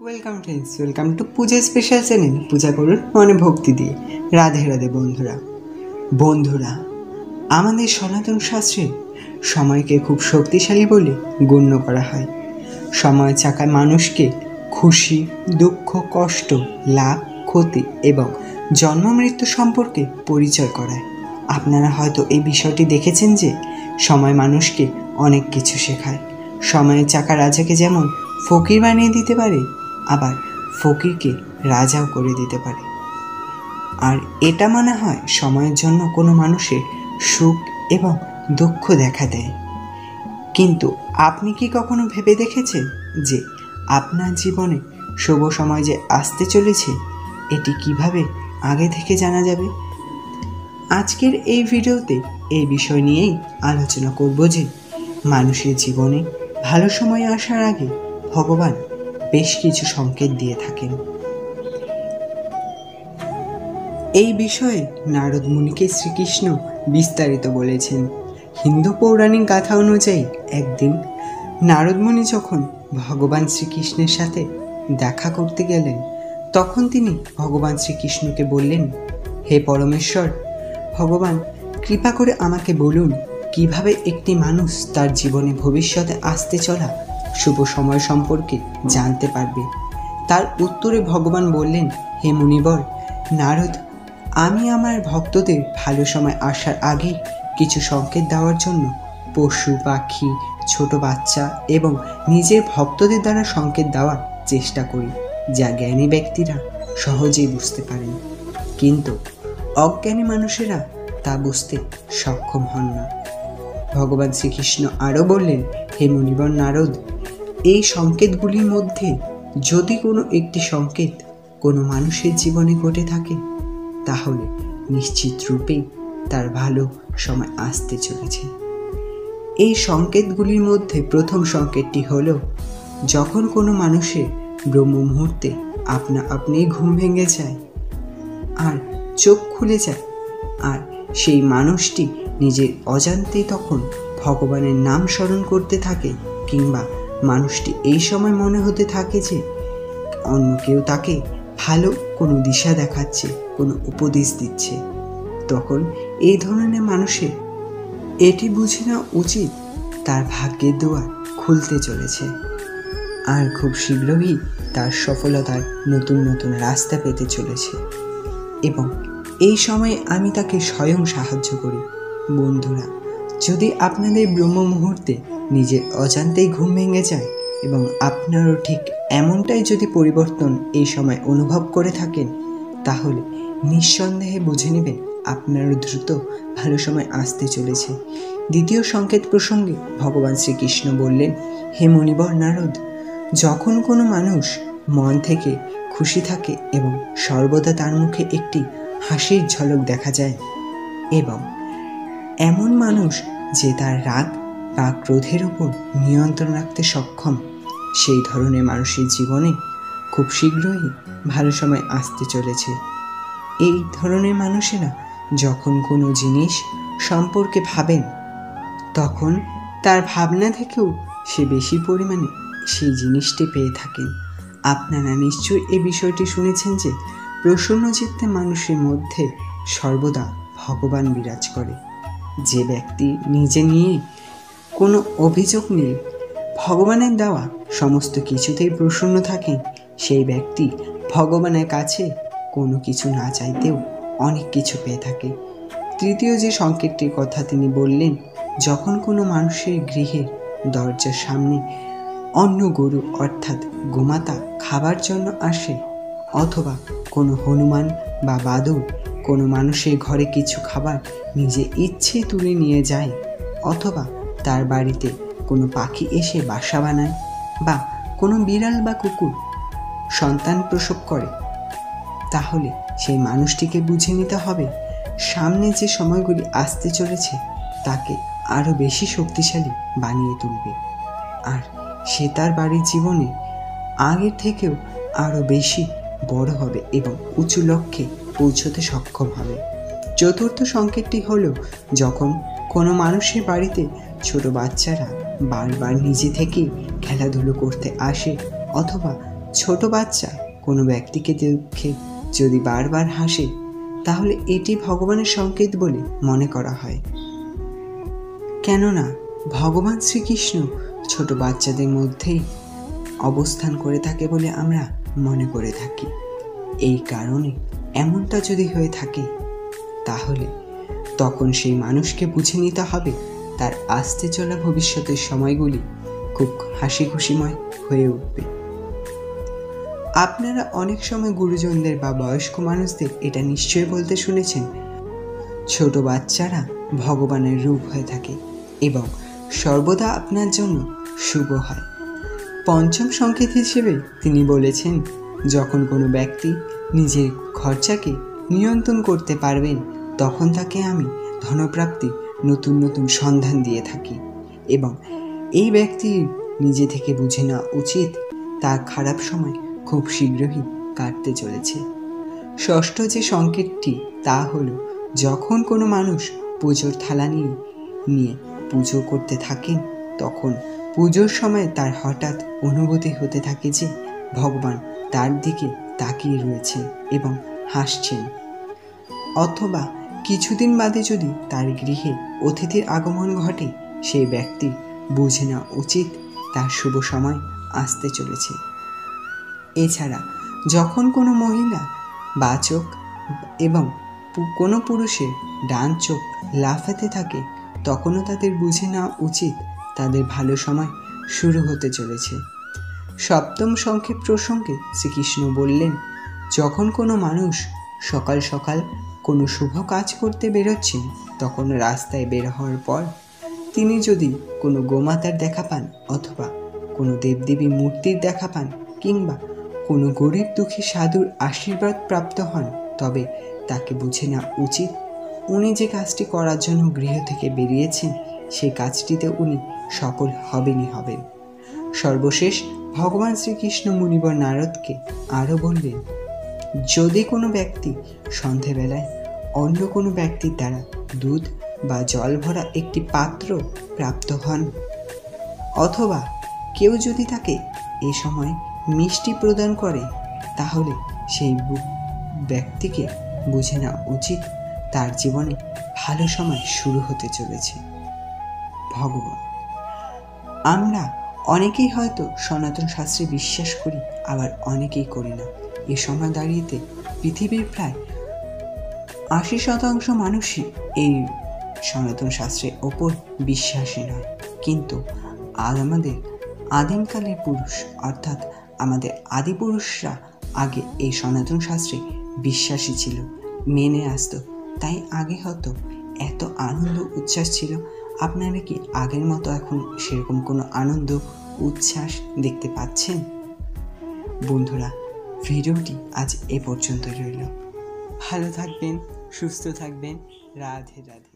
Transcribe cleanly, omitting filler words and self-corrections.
Welcome friends, welcome to Puja special channel. পূজা করুন মনে ভক্তি দিয়ে। রাধে রাধে বন্ধুরা, আমাদের সনাতন শাস্ত্রে সময়কে খুব শক্তিশালী বলে গণ্য করা হয়। সময় চাকায় মানুষকে খুশি, দুঃখ, কষ্ট, লাভ, ক্ষতি এবং জন্ম মৃত্যু সম্পর্কে পরিচয় করায়। আপনারা হয়তো এই বিষয়টি দেখেছেন যে সময় মানুষকে অনেক কিছু শেখায়। সময়ের চাকা রাজাকে যেমন ফকির বানিয়ে দিতে পারে, আবার ফকিরকে রাজাও করে দিতে পারে। আর এটা মনে হয় সময়ের জন্য কোনো মানুষের সুখ এবং দুঃখ দেখা দেয়। কিন্তু আপনি কি কখনো ভেবে দেখেছেন যে আপনার জীবনে শুভ সময় যে আসতে চলেছে, এটি কিভাবে আগে থেকে জানা যাবে? আজকের এই ভিডিওতে এই বিষয় নিয়েই আলোচনা করব যে মানুষের জীবনে ভালো সময় আসার আগে ভগবান বেশ কিছু সংকেত দিয়ে থাকেন। এই বিষয়ে নারদ মুনিকে শ্রীকৃষ্ণ বিস্তারিত বলেছেন। হিন্দু পৌরাণিক গাথা অনুযায়ী একদিন নারদ মুনি যখন ভগবান শ্রীকৃষ্ণের সাথে দেখা করতে গেলেন, তখন তিনি ভগবান শ্রীকৃষ্ণকে বললেন, হে পরমেশ্বর ভগবান, কৃপা করে আমাকে বলুন কিভাবে একটি মানুষ তার জীবনে ভবিষ্যতে আসতে চলা শুভ সময় সম্পর্কে জানতে পারবে। তার উত্তরে ভগবান বললেন, হে মুনিবর নারদ, আমি আমার ভক্তদের ভালো সময় আসার আগে কিছু সংকেত দেওয়ার জন্য পশু, পাখি, ছোট বাচ্চা এবং নিজের ভক্তদের দ্বারা সংকেত দেওয়ার চেষ্টা করি, যা জ্ঞানী ব্যক্তিরা সহজেই বুঝতে পারেন, কিন্তু অজ্ঞানী মানুষেরা তা বুঝতে সক্ষম হন না। ভগবান শ্রীকৃষ্ণ আরও বললেন, হে মুনিবর নারদ, এই সংকেতগুলির মধ্যে যদি কোনো একটি সংকেত কোনো মানুষের জীবনে ঘটে থাকে, তাহলে নিশ্চিত রূপেই তার ভালো সময় আসতে চলেছে। এই সংকেতগুলির মধ্যে প্রথম সংকেতটি হল, যখন কোনো মানুষের ব্রহ্ম মুহূর্তে আপনা আপনি ঘুম ভেঙে যায় আর চোখ খুলে যায়, আর সেই মানুষটি নিজের অজান্তেই তখন ভগবানের নাম স্মরণ করতে থাকে, কিংবা মানুষটি এই সময় মনে হতে থাকে যে অন্য কেউ তাকে ভালো কোনো দিশা দেখাচ্ছে, কোনো উপদেশ দিচ্ছে, তখন এই ধরনের মানুষের এটি বুঝে নেওয়া উচিত তার ভাগ্যের দুয়ার খুলতে চলেছে, আর খুব শীঘ্রই তার সফলতার নতুন নতুন রাস্তা পেতে চলেছে, এবং এই সময়ে আমি তাকে স্বয়ং সাহায্য করি। বন্ধুরা, যদি আপনাদের ব্রহ্ম মুহূর্তে নিজের অজান্তেই ঘুম ভেঙে যায় এবং আপনারও ঠিক এমনটাই যদি পরিবর্তন এই সময় অনুভব করে থাকেন, তাহলে নিঃসন্দেহে বুঝে নেবেন আপনারও দ্রুত ভালো সময় আসতে চলেছে। দ্বিতীয় সংকেত প্রসঙ্গে ভগবান শ্রীকৃষ্ণ বললেন, হে মুনিবর নারদ, যখন কোনো মানুষ মন থেকে খুশি থাকে এবং সর্বদা তার মুখে একটি হাসির ঝলক দেখা যায়, এবং এমন মানুষ যে তার রাগ বা ক্রোধের উপর নিয়ন্ত্রণ রাখতে সক্ষম, সেই ধরনের মানুষের জীবনে খুব শীঘ্রই ভালো সময় আসতে চলেছে। এই ধরনের মানুষেরা যখন কোনো জিনিস সম্পর্কে ভাবেন, তখন তার ভাবনা থেকেও সে বেশি পরিমাণে সেই জিনিসটি পেয়ে থাকেন। আপনারা নিশ্চয়ই এই বিষয়টি শুনেছেন যে প্রসন্ন চিত্তে মানুষের মধ্যে সর্বদা ভগবান বিরাজ করে। যে ব্যক্তি নিজে নিয়ে কোনো অভিযোগ নেই, ভগবানের দেওয়া সমস্ত কিছুতেই প্রসন্ন থাকেন, সেই ব্যক্তি ভগবানের কাছে কোনো কিছু না চাইতেও অনেক কিছু পেয়ে থাকে। তৃতীয় যে সংকেতটির কথা তিনি বললেন, যখন কোনো মানুষের গৃহের দরজার সামনে অন্য গরু অর্থাৎ গোমাতা খাবার জন্য আসে, অথবা কোনো হনুমান বা বাদুড় কোনো মানুষের ঘরে কিছু খাবার নিজে ইচ্ছে তুলে নিয়ে যায়, অথবা তার বাড়িতে কোনো পাখি এসে বাসা বানায়, বা কোনো বিড়াল বা কুকুর সন্তান প্রসব করে, তাহলে সেই মানুষটিকে বুঝে নিতে হবে সামনে যে সময়গুলি আসতে চলেছে তাকে আরও বেশি শক্তিশালী বানিয়ে তুলবে, আর সে তার বাড়ির জীবনে আগের থেকেও আরও বেশি বড় হবে এবং উঁচু লক্ষ্যে পৌঁছতে সক্ষম হবে। চতুর্থ সংকেতটি হলো, যখন কোনো মানুষের বাড়িতে ছোট বাচ্চারা বারবার নিজে থেকেই খেলাধুলো করতে আসে, অথবা ছোট বাচ্চা কোনো ব্যক্তিকে দেখে যদি বারবার হাসে তাহলে এটি ভগবানের সংকেত বলে মনে করা হয়। কেননা ভগবান শ্রীকৃষ্ণ ছোট বাচ্চাদের মধ্যেই অবস্থান করে থাকে বলে আমরা মনে করে থাকি। এই কারণে এমনটা যদি হয়ে থাকে তাহলে তখন সেই মানুষকে বুঝে নিতে হবে তার আসতে চলা ভবিষ্যতের সময়গুলি খুব হাসি খুশিময় হয়ে উঠবে। আপনারা অনেক সময় গুরুজনদের বা বয়স্ক মানুষদের এটা নিশ্চয়ই বলতে শুনেছেন, ছোট বাচ্চারা ভগবানের রূপ হয়ে থাকে এবং সর্বদা আপনার জন্য শুভ হয়। পঞ্চম সংকেত হিসেবে তিনি বলেছেন, যখন কোনো ব্যক্তি নিজের খরচাকে নিয়ন্ত্রণ করতে পারবেন তখন তাকে আমি ধনপ্রাপ্তি নতুন নতুন সন্ধান দিয়ে থাকি এবং এই ব্যক্তির নিজে থেকে বুঝে নেওয়া উচিত তার খারাপ সময় খুব শীঘ্রই কাটতে চলেছে। ষষ্ঠ যে সংকেতটি তা হলো, যখন কোনো মানুষ পুজোর থালা নিয়ে পুজো করতে থাকেন তখন পুজোর সময় তার হঠাৎ অনুভূতি হতে থাকে যে ভগবান তার দিকে তাকিয়ে রয়েছেন এবং হাসছেন। অথবা কিছুদিন বাদে যদি তার গৃহে অতিথির আগমন ঘটে সেই ব্যক্তি বুঝে নেওয়া উচিত তার শুভ সময় আসতে চলেছে। এছাড়া যখন কোনো মহিলা বাঁ চোখ এবং কোনো পুরুষের ডান চোখ লাফাতে থাকে তখনও তাদের বুঝে নেওয়া উচিত তাদের ভালো সময় শুরু হতে চলেছে। সপ্তম সংক্ষেপ প্রসঙ্গে শ্রীকৃষ্ণ বললেন, যখন কোনো মানুষ সকাল সকাল কোনো শুভ কাজ করতে বেরোচ্ছেন তখন রাস্তায় বের হওয়ার পর তিনি যদি কোনো গোমাতার দেখা পান অথবা কোনো দেবদেবী মূর্তির দেখা পান কিংবা কোনো গরিব দুঃখী সাধুর আশীর্বাদ প্রাপ্ত হন তবে তাকে বুঝে নেওয়া উচিত উনি যে কাজটি করার জন্য গৃহ থেকে বেরিয়েছেন সেই কাজটিতে উনি সফল হবেনই হবেন। সর্বশেষ ভগবান শ্রীকৃষ্ণ মুনিবর নারদকে আরও বললেন, যদি কোনো ব্যক্তি সন্ধেবেলায় অন্য কোনো ব্যক্তির দ্বারা দুধ বা জল ভরা একটি পাত্র প্রাপ্ত হন অথবা কেউ যদি তাকে এ সময় মিষ্টি প্রদান করে তাহলে সেই ব্যক্তিকে বুঝে নেওয়া উচিত তার জীবনে ভালো সময় শুরু হতে চলেছে। ভগবান, আমরা অনেকেই হয়তো সনাতন শাস্ত্রে বিশ্বাস করি, আবার অনেকেই করি না। এ সময় দাঁড়িয়েতে পৃথিবীর প্রায় 80% মানুষই এই সনাতন শাস্ত্রের ওপর বিশ্বাসী নয়, কিন্তু আমাদের আদিমকালের পুরুষ অর্থাৎ আমাদের আদিপুরুষরা আগে এই সনাতন শাস্ত্রে বিশ্বাসী ছিল, মেনে আসতো, তাই আগে হয়তো এত আনন্দ উচ্ছ্বাস ছিল। আপনারা কি আগের মতো এখন সেরকম কোনো আনন্দ উচ্ছ্বাস দেখতে পাচ্ছেন? বন্ধুরা, ভিডিওটি আজ এ পর্যন্ত রইল। ভালো থাকবেন, সুস্থ থাকবেন। রাধে রাধে।